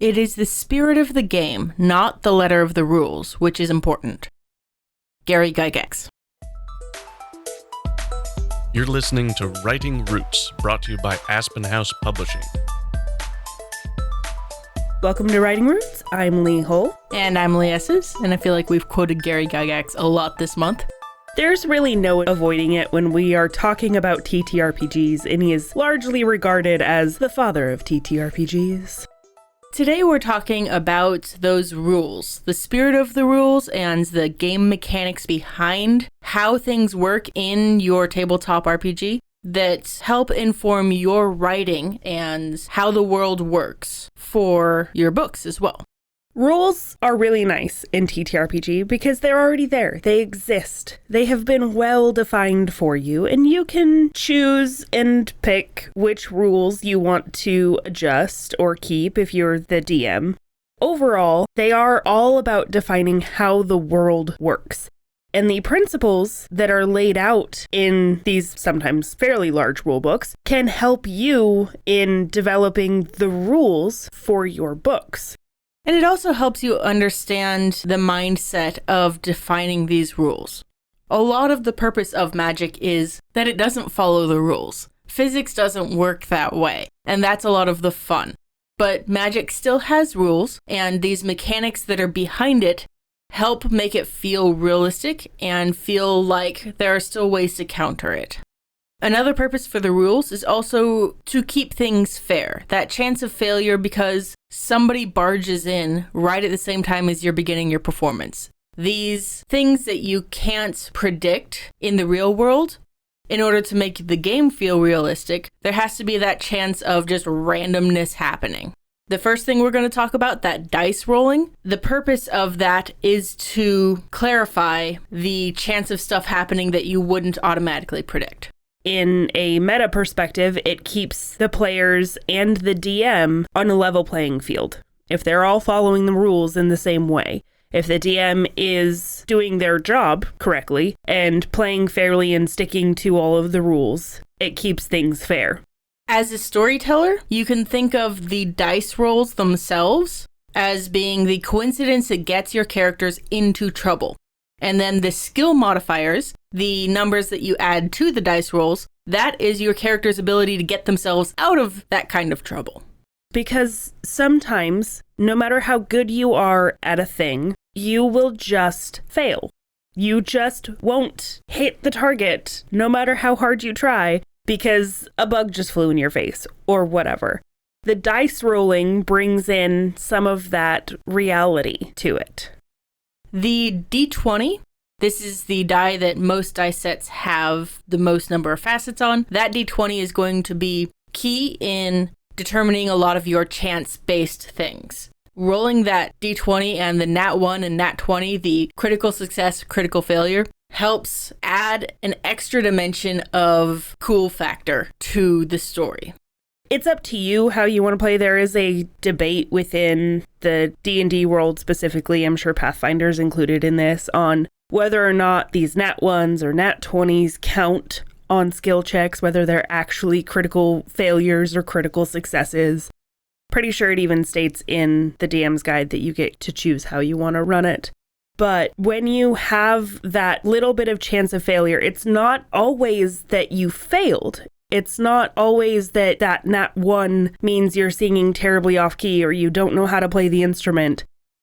It is the spirit of the game, not the letter of the rules, which is important. Gary Gygax. You're listening to Writing Roots, brought to you by Aspen House Publishing. Welcome to Writing Roots. I'm Lee Hull. And I'm Lee Esses, and I feel like we've quoted Gary Gygax a lot this month. There's really no avoiding it when we are talking about TTRPGs, and he is largely regarded as the father of TTRPGs. Today we're talking about those rules, the spirit of the rules and the game mechanics behind how things work in your tabletop RPG that help inform your writing and how the world works for your books as well. Rules are really nice in TTRPG because they're already there. They exist. They have been well defined for you, and you can choose and pick which rules you want to adjust or keep if you're the DM. Overall, they are all about defining how the world works. And the principles that are laid out in these sometimes fairly large rule books can help you in developing the rules for your books. And it also helps you understand the mindset of defining these rules. A lot of the purpose of magic is that it doesn't follow the rules. Physics doesn't work that way, and that's a lot of the fun. But magic still has rules, and these mechanics that are behind it help make it feel realistic and feel like there are still ways to counter it. Another purpose for the rules is also to keep things fair. That chance of failure because somebody barges in right at the same time as you're beginning your performance. These things that you can't predict in the real world, in order to make the game feel realistic, there has to be that chance of just randomness happening. The first thing we're going to talk about, that dice rolling, the purpose of that is to clarify the chance of stuff happening that you wouldn't automatically predict. In a meta perspective, it keeps the players and the DM on a level playing field. If they're all following the rules in the same way, if the DM is doing their job correctly and playing fairly and sticking to all of the rules, it keeps things fair. As a storyteller, you can think of the dice rolls themselves as being the coincidence that gets your characters into trouble. And then the skill modifiers, the numbers that you add to the dice rolls, that is your character's ability to get themselves out of that kind of trouble. Because sometimes, no matter how good you are at a thing, you will just fail. You just won't hit the target, no matter how hard you try, because a bug just flew in your face, or whatever. The dice rolling brings in some of that reality to it. The D20, this is the die that most dice sets have the most number of facets on. That D20 is going to be key in determining a lot of your chance-based things. Rolling that D20 and the Nat 1 and Nat 20, the critical success, critical failure, helps add an extra dimension of cool factor to the story. It's up to you how you want to play. There is a debate within the D&D world specifically, I'm sure Pathfinder's included in this, on whether or not these Nat 1s or Nat 20s count on skill checks, whether they're actually critical failures or critical successes. Pretty sure it even states in the DM's guide that you get to choose how you want to run it. But when you have that little bit of chance of failure, it's not always that you failed. It's not always that Nat 1 means you're singing terribly off key or you don't know how to play the instrument,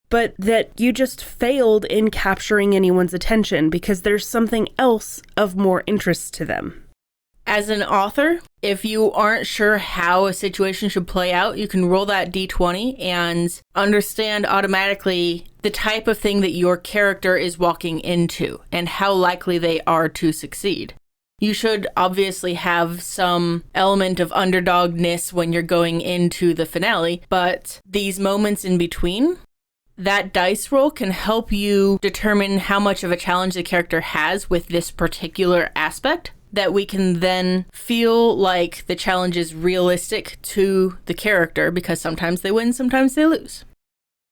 but that you just failed in capturing anyone's attention because there's something else of more interest to them. As an author, if you aren't sure how a situation should play out, you can roll that D20 and understand automatically the type of thing that your character is walking into and how likely they are to succeed. You should obviously have some element of underdogness when you're going into the finale, but these moments in between, that dice roll can help you determine how much of a challenge the character has with this particular aspect, that we can then feel like the challenge is realistic to the character, because sometimes they win, sometimes they lose.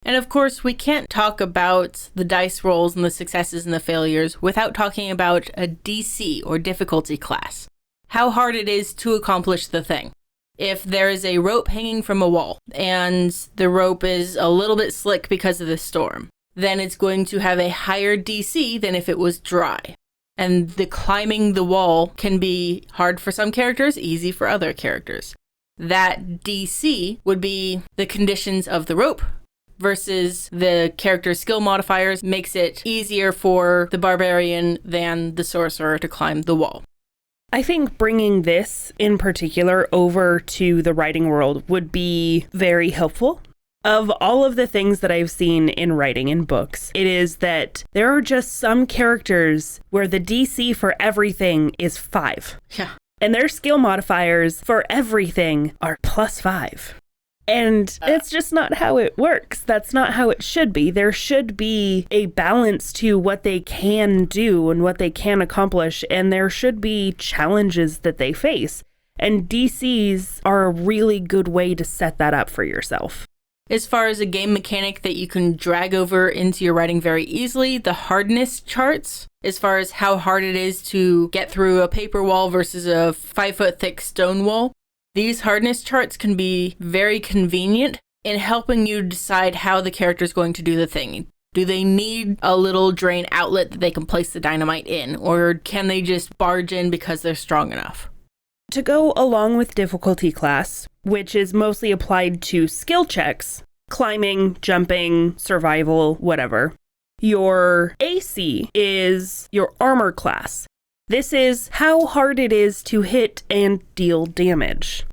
And of course, we can't talk about the dice rolls and the successes and the failures without talking about a DC or difficulty class. How hard it is to accomplish the thing. If there is a rope hanging from a wall and the rope is a little bit slick because of the storm, then it's going to have a higher DC than if it was dry. And the climbing the wall can be hard for some characters, easy for other characters. That DC would be the conditions of the rope versus the character's skill modifiers makes it easier for the barbarian than the sorcerer to climb the wall. I think bringing this in particular over to the writing world would be very helpful. Of all of the things that I've seen in writing in books, it is that there are just some characters where the DC for everything is 5. Yeah. And their skill modifiers for everything are +5. And it's just not how it works. That's not how it should be. There should be a balance to what they can do and what they can accomplish, and there should be challenges that they face. And DCs are a really good way to set that up for yourself. As far as a game mechanic that you can drag over into your writing very easily, the hardness charts, as far as how hard it is to get through a paper wall versus a 5-foot thick stone wall, these hardness charts can be very convenient in helping you decide how the character is going to do the thing. Do they need a little drain outlet that they can place the dynamite in, or can they just barge in because they're strong enough? To go along with difficulty class, which is mostly applied to skill checks, climbing, jumping, survival, whatever, your AC is your armor class. This is how hard it is to hit and deal damage.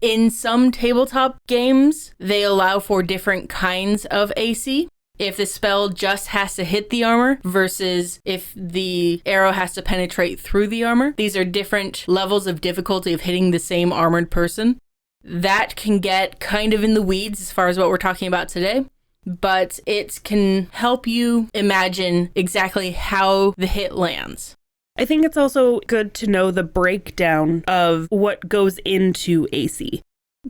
In some tabletop games, they allow for different kinds of AC. If the spell just has to hit the armor versus if the arrow has to penetrate through the armor. These are different levels of difficulty of hitting the same armored person. That can get kind of in the weeds as far as what we're talking about today, but it can help you imagine exactly how the hit lands. I think it's also good to know the breakdown of what goes into AC,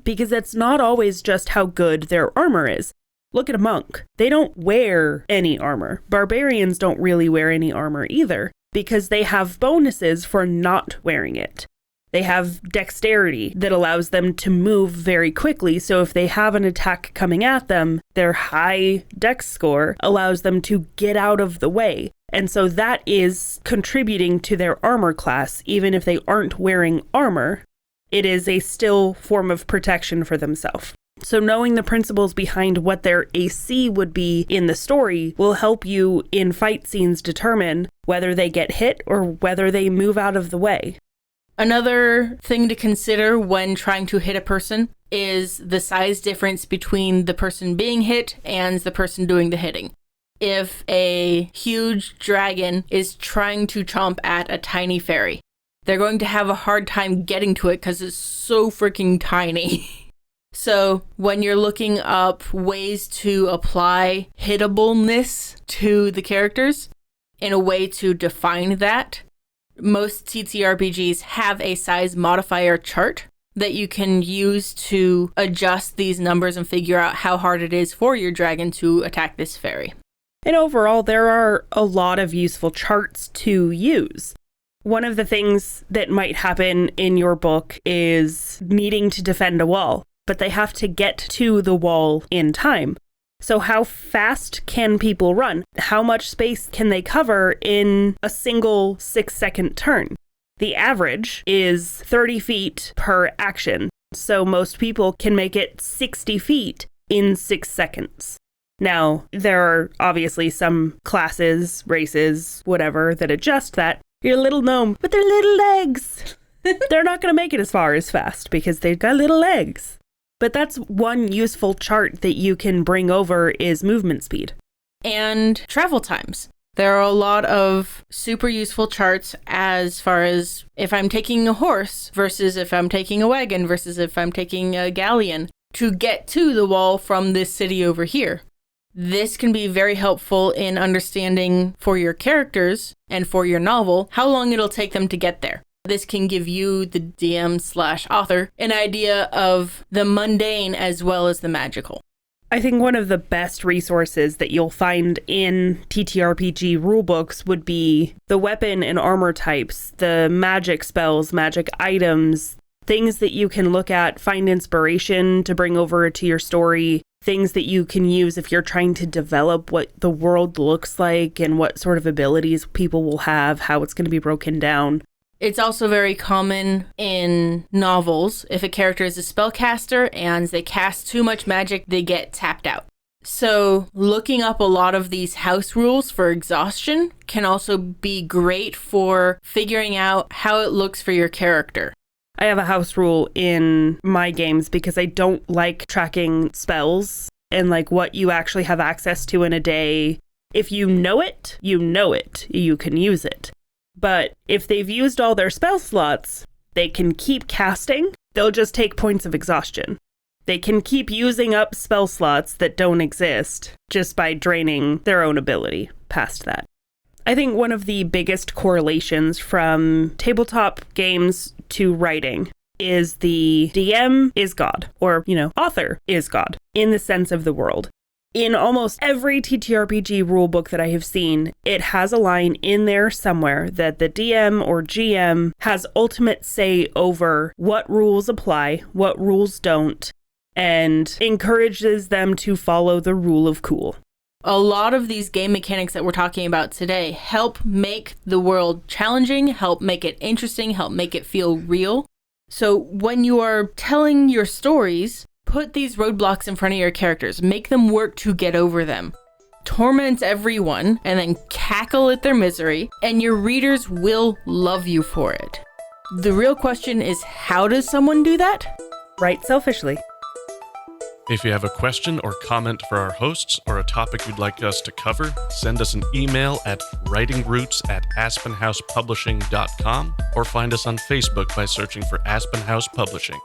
because it's not always just how good their armor is. Look at a monk. They don't wear any armor. Barbarians don't really wear any armor either, because they have bonuses for not wearing it. They have dexterity that allows them to move very quickly, so if they have an attack coming at them, their high dex score allows them to get out of the way. And so that is contributing to their armor class, even if they aren't wearing armor. It is a still form of protection for themselves. So knowing the principles behind what their AC would be in the story will help you in fight scenes determine whether they get hit or whether they move out of the way. Another thing to consider when trying to hit a person is the size difference between the person being hit and the person doing the hitting. If a huge dragon is trying to chomp at a tiny fairy, they're going to have a hard time getting to it because it's so freaking tiny. So when you're looking up ways to apply hitableness to the characters in a way to define that, most TTRPGs have a size modifier chart that you can use to adjust these numbers and figure out how hard it is for your dragon to attack this fairy. And overall, there are a lot of useful charts to use. One of the things that might happen in your book is needing to defend a wall, but they have to get to the wall in time. So how fast can people run? How much space can they cover in a single 6-second turn? The average is 30 feet per action, so most people can make it 60 feet in 6 seconds. Now, there are obviously some classes, races, whatever, that adjust that. Your little gnome with their little legs. They're not going to make it as far as fast because they've got little legs. But that's one useful chart that you can bring over is movement speed. And travel times. There are a lot of super useful charts as far as if I'm taking a horse versus if I'm taking a wagon versus if I'm taking a galleon to get to the wall from this city over here. This can be very helpful in understanding for your characters and for your novel how long it'll take them to get there. This can give you, the DM/author, an idea of the mundane as well as the magical. I think one of the best resources that you'll find in TTRPG rulebooks would be the weapon and armor types, the magic spells, magic items, things that you can look at, find inspiration to bring over to your story, things that you can use if you're trying to develop what the world looks like and what sort of abilities people will have, how it's going to be broken down. It's also very common in novels. If a character is a spellcaster and they cast too much magic, they get tapped out. So looking up a lot of these house rules for exhaustion can also be great for figuring out how it looks for your character. I have a house rule in my games because I don't like tracking spells and like what you actually have access to in a day. If you know it, you know it. You can use it. But if they've used all their spell slots, they can keep casting. They'll just take points of exhaustion. They can keep using up spell slots that don't exist just by draining their own ability past that. I think one of the biggest correlations from tabletop games to writing is the DM is God, or, author is God, in the sense of the world. In almost every TTRPG rulebook that I have seen, it has a line in there somewhere that the DM or GM has ultimate say over what rules apply, what rules don't, and encourages them to follow the rule of cool. A lot of these game mechanics that we're talking about today help make the world challenging, help make it interesting, help make it feel real. So when you are telling your stories, put these roadblocks in front of your characters. Make them work to get over them. Torment everyone and then cackle at their misery, and your readers will love you for it. The real question is, how does someone do that? Write selfishly. If you have a question or comment for our hosts or a topic you'd like us to cover, send us an email at writingroots@aspenhousepublishing.com or find us on Facebook by searching for Aspen House Publishing.